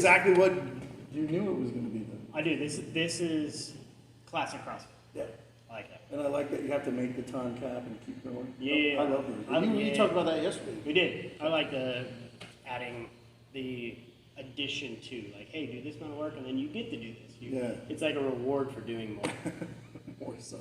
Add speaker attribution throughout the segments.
Speaker 1: exactly what you knew it was going to be. Then.
Speaker 2: I do. This is classic CrossFit.
Speaker 1: Yeah.
Speaker 2: I like that.
Speaker 1: And I like that you have to make the time cap and keep going.
Speaker 2: Yeah.
Speaker 1: I love it. You talked about that yesterday.
Speaker 2: We did. I like adding the addition to, like, hey, do this amount of work, and then you get to do this. It's like a reward for doing more.
Speaker 1: More stuff.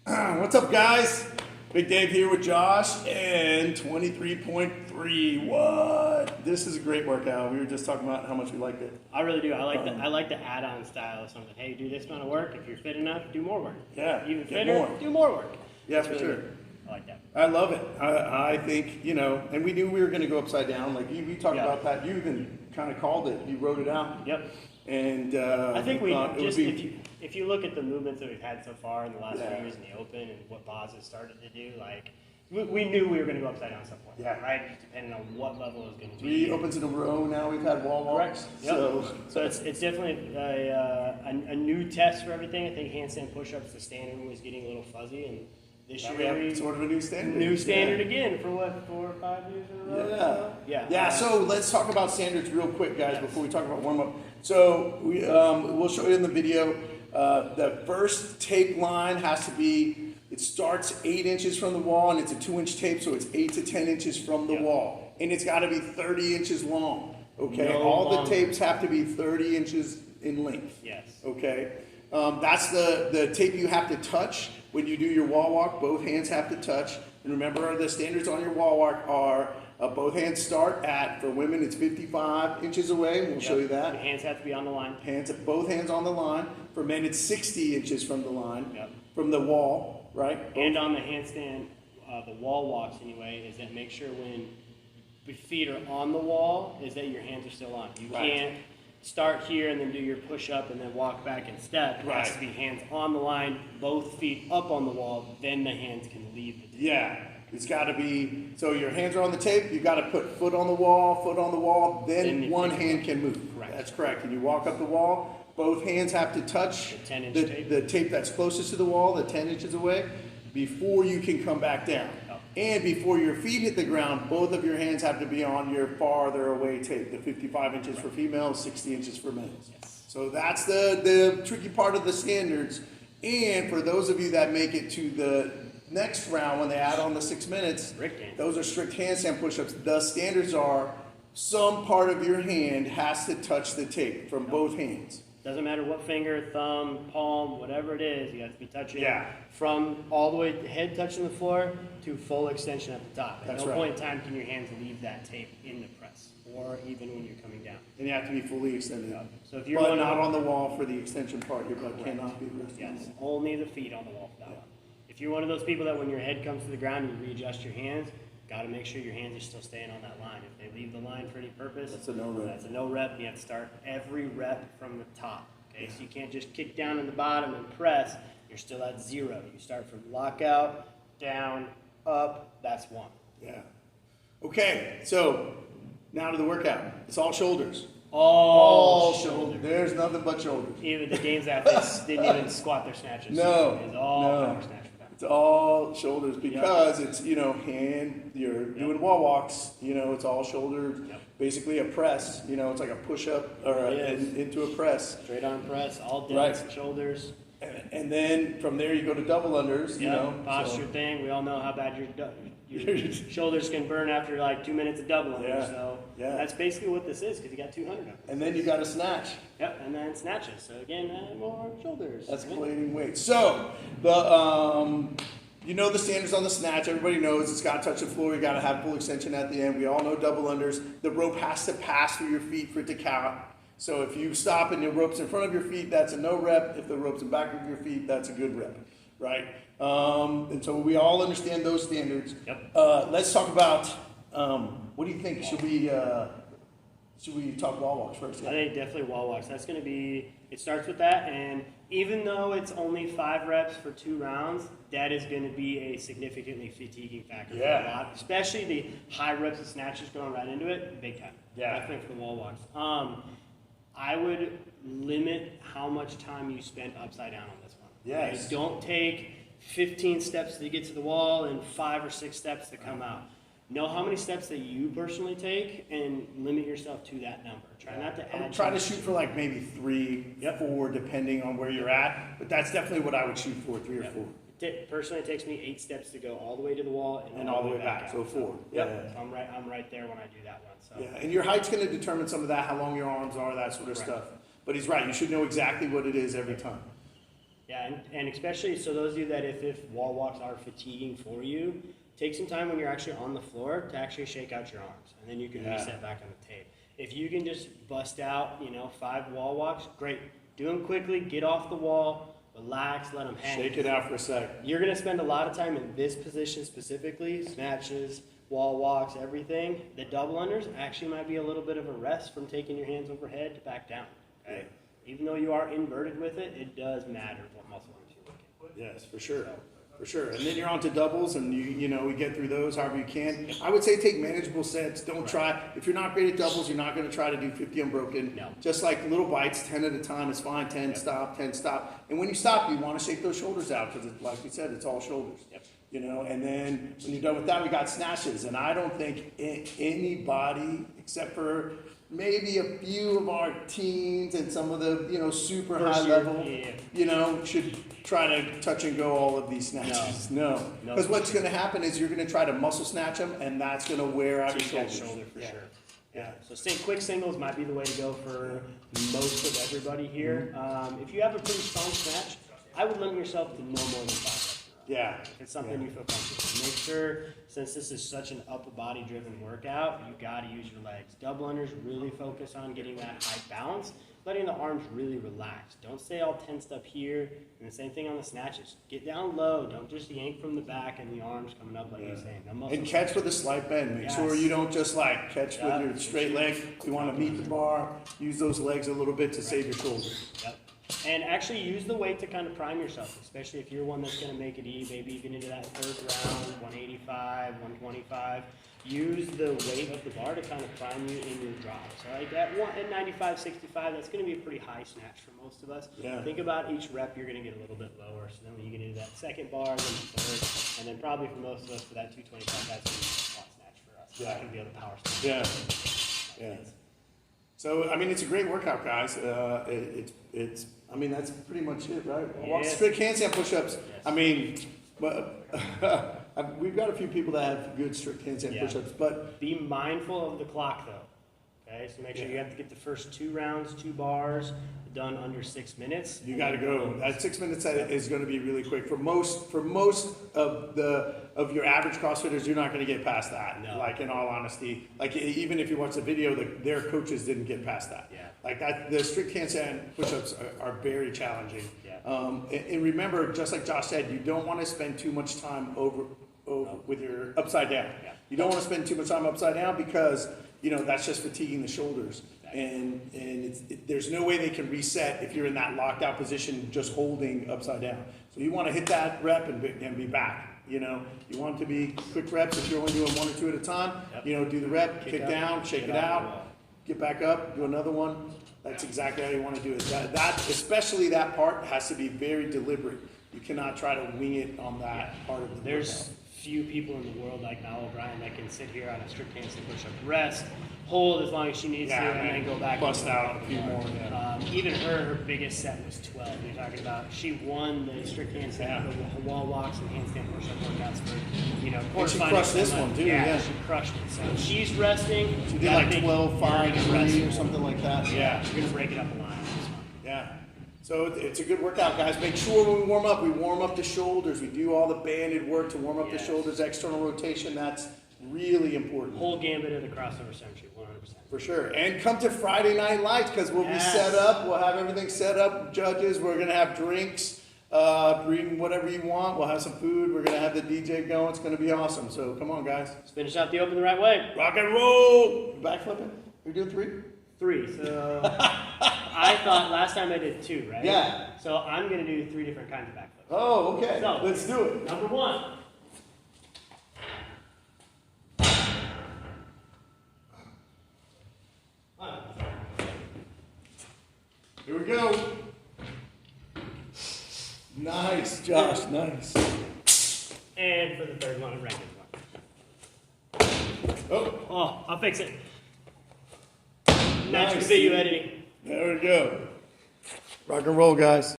Speaker 1: What's up, guys? Big Dave here with Josh and 23.3. What? This is a great workout. We were just talking about how much we liked it.
Speaker 2: I really do. I like the add-on style of something. Hey, do this amount of work. If you're fit enough, do more work.
Speaker 1: Yeah.
Speaker 2: Even fitter, do more work.
Speaker 1: Yeah,
Speaker 2: That's
Speaker 1: for
Speaker 2: really
Speaker 1: sure.
Speaker 2: good. I like that.
Speaker 1: I love it. I think, and we knew we were going to go upside down. Like, we talked about that. You even kind of called it. You wrote it out.
Speaker 2: Yep.
Speaker 1: And
Speaker 2: I think we just, if you look at the movements that we've had so far in the last few years in the Open and what Boz has started to do, like, we knew we were going to go upside down at some point.
Speaker 1: Yeah.
Speaker 2: Right? Just depending on what level is going to be.
Speaker 1: 3 opens in a row now. We've had wall walks.
Speaker 2: Yep. So it's definitely a new test for everything. I think handstand push-ups, the standard was getting a little fuzzy, and this year
Speaker 1: we have sort of a new standard.
Speaker 2: New standard again for what, 4 or 5 years in a row?
Speaker 1: Yeah. So let's talk about standards real quick, guys, before we talk about warm-up. So we'll show you in the video. The first tape line has to be, it starts 8 inches from the wall, and it's a 2-inch tape, so it's 8 to 10 inches from the wall. And it's got to be 30 inches long, okay? All the tapes have to be 30 inches in length.
Speaker 2: Yes.
Speaker 1: Okay? That's the tape you have to touch when you do your wall walk. Both hands have to touch. And remember, the standards on your wall walk are both hands start at, for women, it's 55 inches away. We'll show you that.
Speaker 2: The hands have to be on the line.
Speaker 1: Both hands on the line. For men, it's 60 inches from the line, from the wall, right?
Speaker 2: And on the handstand, the wall walks anyway, is that make sure when your feet are on the wall, is that your hands are still on. You can't start here and then do your push-up and then walk back and step. It has to be hands on the line, both feet up on the wall, then the hands can leave the tape.
Speaker 1: Yeah. It's got to be, so your hands are on the tape, you got to put foot on the wall, then one hand can move.
Speaker 2: Correct.
Speaker 1: That's correct. And you walk up the wall, both hands have to touch
Speaker 2: the 10-inch tape.
Speaker 1: The tape that's closest to the wall, the 10 inches away, before you can come back down. Oh. And before your feet hit the ground, both of your hands have to be on your farther away tape, the 55 inches for females, 60 inches for males.
Speaker 2: Yes.
Speaker 1: So that's the tricky part of the standards. And for those of you that make it to the next round, when they add on the 6 minutes, those are strict handstand push-ups. The standards are some part of your hand has to touch the tape from both hands.
Speaker 2: Doesn't matter what finger, thumb, palm, whatever it is, you have to be touching from all the way head touching the floor to full extension at the top. At no point in time can your hands leave that tape in the press or even when you're coming down.
Speaker 1: And you have to be fully extended up.
Speaker 2: So if you're
Speaker 1: not on the wall for the extension part, your butt cannot be rested.
Speaker 2: Yes, only the feet on the wall for that one. If you're one of those people that when your head comes to the ground, you readjust your hands, got to make sure your hands are still staying on that line. If they leave the line for any purpose,
Speaker 1: that's a no rep.
Speaker 2: That's a no rep. You have to start every rep from the top. Okay, so you can't just kick down in the bottom and press. You're still at 0. You start from lockout, down, up. That's 1.
Speaker 1: Yeah. Okay, so now to the workout. It's all shoulders.
Speaker 2: All shoulders.
Speaker 1: There's nothing but shoulders.
Speaker 2: Even the games athletes didn't even squat their snatches.
Speaker 1: No.
Speaker 2: It's all power snatch.
Speaker 1: It's all shoulders because it's, hand, you're doing wall walks, it's all shoulders. Basically a press, it's like a push-up or into a press.
Speaker 2: Straight arm press, all dense shoulders.
Speaker 1: And then from there you go to double unders,
Speaker 2: Posture thing, we all know how bad your shoulders can burn after like 2 minutes of double under. So that's basically what this is because you got 200 of them.
Speaker 1: And then you got to snatch.
Speaker 2: Yep, and then snatches. So again, more shoulders.
Speaker 1: Escalating weight. So the the standards on the snatch. Everybody knows it's got to touch the floor. You got to have full extension at the end. We all know double unders. The rope has to pass through your feet for it to count. So if you stop and the rope's in front of your feet, that's a no rep. If the rope's in back of your feet, that's a good rep, right? And so we all understand those standards.
Speaker 2: Yep.
Speaker 1: Let's talk about what do you think? Should we talk wall walks first?
Speaker 2: I think definitely wall walks. That's going to be. It starts with that, and even though it's only 5 reps for 2 rounds, that is going to be a significantly fatiguing factor for a lot, especially the high reps and snatches going right into it. Big time. Yeah. Definitely for the wall walks. I would limit how much time you spend upside down on this one.
Speaker 1: Yes.
Speaker 2: Okay? Don't take 15 steps to get to the wall and 5 or 6 steps to come out. know how many steps that you personally take and limit yourself to that number. Try not to add.
Speaker 1: Try to shoot for like maybe 3, 4, depending on where you're at. But that's definitely what I would shoot for, 3 or 4.
Speaker 2: Personally, it takes me 8 steps to go all the way to the wall
Speaker 1: And all the way back, so 4.
Speaker 2: Yep, I'm right there when I do that one. So.
Speaker 1: Yeah, and your height's going to determine some of that, how long your arms are, that sort of stuff. But he's right, you should know exactly what it is every time.
Speaker 2: Yeah, and especially, so those of you that if wall walks are fatiguing for you, take some time when you're actually on the floor to actually shake out your arms, and then you can reset back on the tape. If you can just bust out, 5 wall walks, great. Do them quickly, get off the wall, relax, let them hang.
Speaker 1: Shake it out for a sec.
Speaker 2: You're going to spend a lot of time in this position specifically, snatches, wall walks, everything. The double unders actually might be a little bit of a rest from taking your hands overhead to back down. Okay? Even though you are inverted with it, it does matter what muscle arms you're working.
Speaker 1: Yes, for sure. For sure. And then you're on to doubles, and we get through those however you can. I would say take manageable sets. Don't try. If you're not great at doubles, you're not going to try to do 50 unbroken.
Speaker 2: No.
Speaker 1: Just like little bites, 10 at a time is fine. 10 stop, 10 stop. And when you stop, you want to shake those shoulders out because, like we said, it's all shoulders.
Speaker 2: Yep.
Speaker 1: And then when you're done with that, we got snatches. And I don't think anybody, except for maybe a few of our teens and some of the, super high level, should try to touch and go all of these snatches. No. Because what's going to happen is you're going to try to muscle snatch them, and that's going to wear out your
Speaker 2: shoulder for sure. Yeah. So quick singles might be the way to go for most of everybody here. If you have a pretty strong snatch, I would limit yourself to no more than 5 reps.
Speaker 1: Yeah.
Speaker 2: If it's something you feel comfortable. Make sure, since this is such an upper body driven workout, you got to use your legs. Double unders really focus on getting that high balance, letting the arms really relax. Don't stay all tensed up here. And the same thing on the snatches. Get down low. Don't just yank from the back and the arms coming up like you're saying.
Speaker 1: And catch with a slight bend. Make sure you don't just catch with your straight leg. You want to meet the bar. Use those legs a little bit to save your shoulders.
Speaker 2: Yep. And actually use the weight to kind of prime yourself, especially if you're one that's going to make it maybe even into that third round, 185, 125. Use the weight of the bar to kind of prime you in your drop. So like at 95, 65, that's going to be a pretty high snatch for most of us.
Speaker 1: Yeah.
Speaker 2: Think about each rep, you're going to get a little bit lower. So then when you get into that second bar, then the third, and then probably for most of us for that 225, that's going to be a squat snatch for us. So that can be on the power snatch.
Speaker 1: Yeah. So, it's a great workout, guys. That's pretty much it, right? Strict handstand push-ups.
Speaker 2: Yes.
Speaker 1: We've got a few people that have good strict handstand push-ups, but
Speaker 2: be mindful of the clock, though. Okay, so make sure you have to get the first 2 rounds, 2 bars done under 6 minutes.
Speaker 1: You got to go. That 6 minutes is going to be really quick for most of your average CrossFitters. You're not going to get past that.
Speaker 2: No.
Speaker 1: Like in all honesty, even if you watch the video, their coaches didn't get past that.
Speaker 2: Yeah.
Speaker 1: Like that, the strict handstand push-ups are very challenging.
Speaker 2: Yeah.
Speaker 1: And remember, just like Josh said, you don't want to spend too much time over with your upside down.
Speaker 2: Yeah.
Speaker 1: You don't want to spend too much time upside down because that's just fatiguing the shoulders. And there's no way they can reset if you're in that locked out position just holding upside down. So you want to hit that rep and be back. You want to be quick reps if you're only doing 1 or 2 at a time.
Speaker 2: Yep.
Speaker 1: Do the rep, kick down, shake it out, get back up, do another one. That's exactly how you want to do it. That especially that part has to be very deliberate. You cannot try to wing it on that part of the
Speaker 2: There's few people in the world like Mal O'Brien that can sit here on a strict handstand push-up, rest, hold as long as she needs to, and then go back
Speaker 1: bust
Speaker 2: and
Speaker 1: out a few more.
Speaker 2: Even her biggest set was 12. You're talking about she won the strict handstand, the wall walks and handstand push-up workouts for
Speaker 1: And she crushed this one too. Yeah,
Speaker 2: she crushed it. So she's resting.
Speaker 1: She did like 12, 5, 3 or something like that.
Speaker 2: Yeah, you're gonna break it up a lot on this one.
Speaker 1: Yeah. So it's a good workout, guys. Make sure when we warm up the shoulders. We do all the banded work to warm up the shoulders, external rotation. That's really important.
Speaker 2: Whole gambit of the crossover century, 100%.
Speaker 1: For sure. And come to Friday Night Lights because we'll be set up. We'll have everything set up. Judges, we're going to have drinks, bring whatever you want. We'll have some food. We're going to have the DJ going. It's going to be awesome. So come on, guys.
Speaker 2: Let's finish out the open the right way.
Speaker 1: Rock and roll. Back flipping. We're doing 3?
Speaker 2: 3. So I thought last time I did 2, right?
Speaker 1: Yeah.
Speaker 2: So I'm going to do 3 different kinds of backflips.
Speaker 1: Oh, okay.
Speaker 2: So,
Speaker 1: let's do it.
Speaker 2: Number 1.
Speaker 1: Here we go. Nice, Josh. Nice.
Speaker 2: And for the third one, a regular one. Oh, I'll fix it. Natural
Speaker 1: Nice,
Speaker 2: video
Speaker 1: dude.
Speaker 2: editing.
Speaker 1: There we go. Rock and roll, guys.